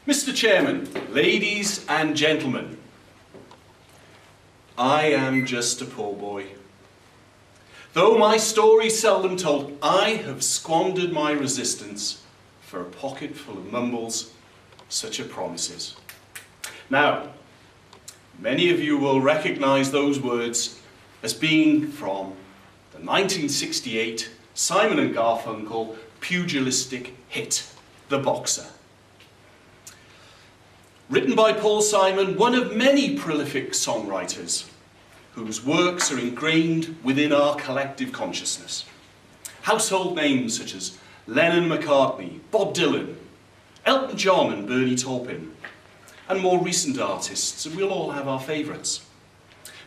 Mr. Chairman, ladies and gentlemen, I am just a poor boy. Though my story's seldom told, I have squandered my resistance for a pocket full of mumbles such as promises. Now, many of you will recognise those words as being from the 1968 Simon and Garfunkel pugilistic hit, The Boxer. Written by Paul Simon, one of many prolific songwriters whose works are ingrained within our collective consciousness. Household names such as Lennon McCartney, Bob Dylan, Elton John and Bernie Taupin, and more recent artists, and we'll all have our favourites.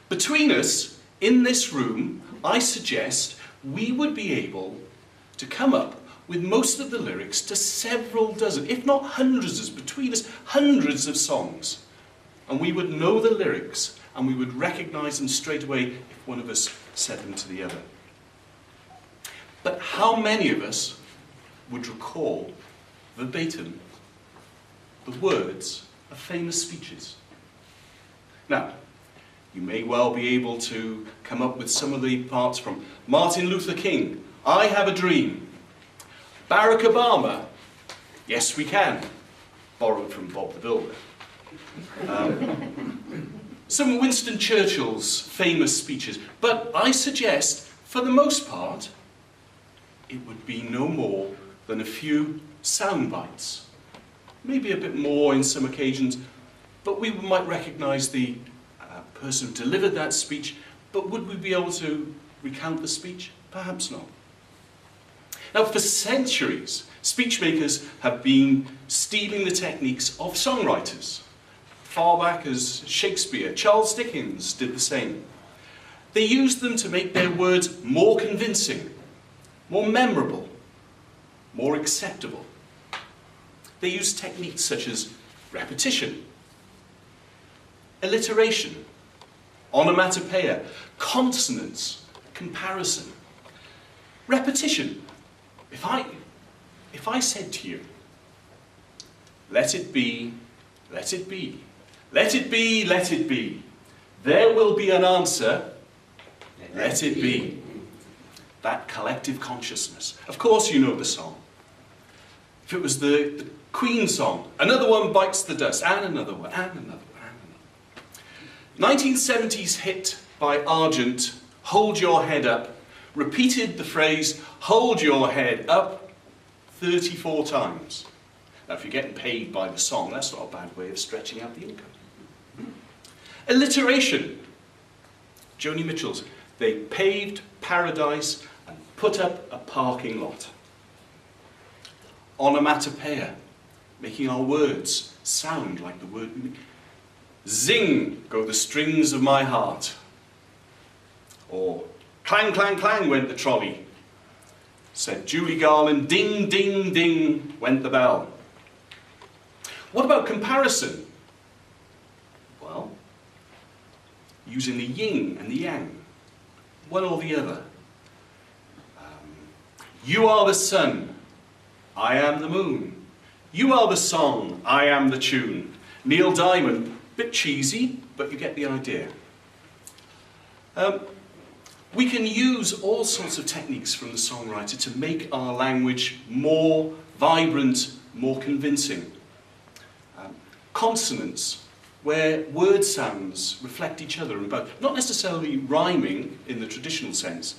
Between us, in this room, I suggest we would be able to come up with most of the lyrics to several dozen, if not hundreds, between us, hundreds of songs. And we would know the lyrics and we would recognise them straight away if one of us said them to the other. But how many of us would recall verbatim the words of famous speeches? Now, you may well be able to come up with some of the parts from Martin Luther King, I Have a Dream. Barack Obama, Yes We Can, borrowed from Bob the Builder. Some of Winston Churchill's famous speeches, but I suggest, for the most part, it would be no more than a few sound bites. Maybe a bit more in some occasions, but we might recognise the person who delivered that speech, but would we be able to recount the speech? Perhaps not. Now, for centuries, speechmakers have been stealing the techniques of songwriters. Far back as Shakespeare, Charles Dickens did the same. They used them to make their words more convincing, more memorable, more acceptable. They used techniques such as repetition, alliteration, onomatopoeia, consonants, comparison. Repetition. If I said to you, let it be, let it be, let it be, let it be, there will be an answer, let it be. That collective consciousness. Of course you know the song. If it was the Queen song, another one bites the dust, and another one, and another one, and another. 1970s hit by Argent, Hold Your Head Up, repeated the phrase, hold your head up, 34 times. Now, if you're getting paid by the song, that's not a bad way of stretching out the income. Alliteration. Joni Mitchell's, they paved paradise and put up a parking lot. Onomatopoeia, making our words sound like the word we mean. Zing go the strings of my heart. Or clang, clang, clang went the trolley. Said Julie Garland, ding, ding, ding went the bell. What about comparison? Well, using the yin and the yang, one or the other. You are the sun, I am the moon. You are the song, I am the tune. Neil Diamond, bit cheesy, but you get the idea. We can use all sorts of techniques from the songwriter to make our language more vibrant, more convincing. Consonants, where word sounds reflect each other, not necessarily rhyming in the traditional sense.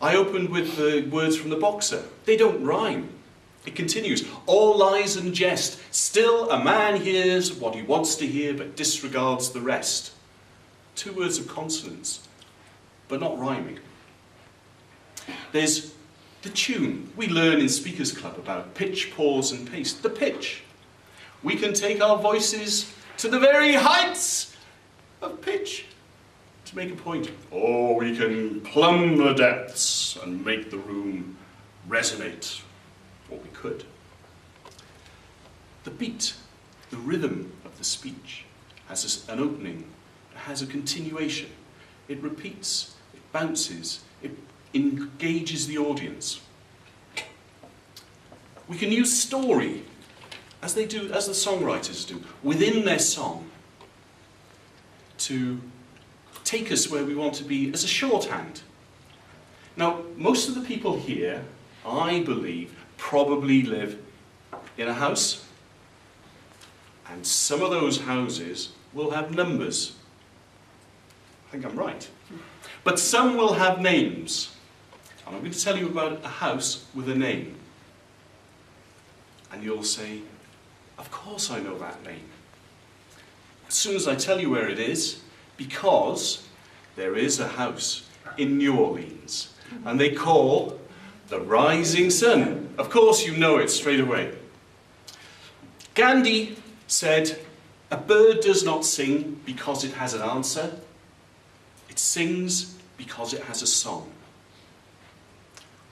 I opened with the words from The Boxer. They don't rhyme. It continues. All lies and jest. Still a man hears what he wants to hear but disregards the rest. 2 words of consonants, but not rhyming. There's the tune. We learn in Speakers Club about pitch, pause and pace. The pitch. We can take our voices to the very heights of pitch to make a point. Or we can plumb the depths and make the room resonate. Or we could. The beat, the rhythm of the speech, has an opening, it has a continuation. It repeats, it bounces, it engages the audience. We can use story as they do, as the songwriters do, within their song, to take us where we want to be as a shorthand. Now, most of the people here, I believe, probably live in a house, and some of those houses will have numbers. I think I'm right. But some will have names. And I'm going to tell you about a house with a name. And you'll say, of course I know that name. As soon as I tell you where it is, because there is a house in New Orleans, and they call the Rising Sun. Of course you know it straight away. Gandhi said, a bird does not sing because it has an answer. It sings because it has a song.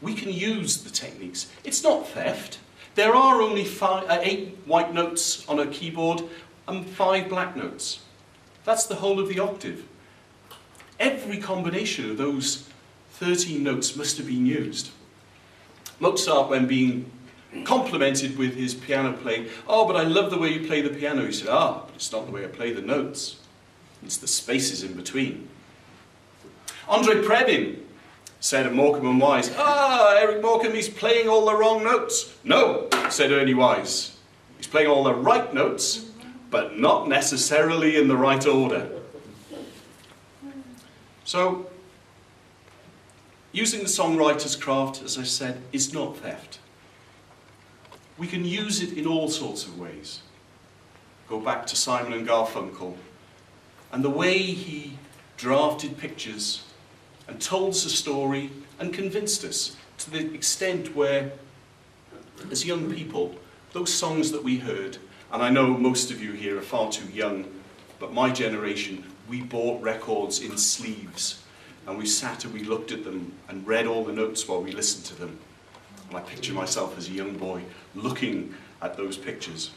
We can use the techniques. It's not theft. There are only 8 white notes on a keyboard and 5 black notes. That's the whole of the octave. Every combination of those 13 notes must have been used. Mozart, when being complimented with his piano playing, "Oh, but I love the way you play the piano," he said, "Ah, but it's not the way I play the notes. It's the spaces in between." Andrei Previn said of Morecambe and Wise, "Ah, Eric Morecambe, he's playing all the wrong notes." "No," said Ernie Wise, "he's playing all the right notes, but not necessarily in the right order." So, using the songwriter's craft, as I said, is not theft. We can use it in all sorts of ways. Go back to Simon and Garfunkel, and the way he drafted pictures and told us a story and convinced us to the extent where, as young people, those songs that we heard, and I know most of you here are far too young, but my generation, we bought records in sleeves, and we sat and we looked at them and read all the notes while we listened to them. And I picture myself as a young boy looking at those pictures.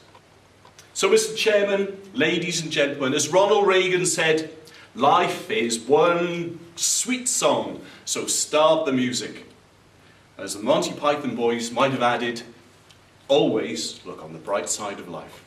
So, Mr. Chairman, ladies and gentlemen, as Ronald Reagan said, life is one sweet song, so start the music. As the Monty Python boys might have added, always look on the bright side of life.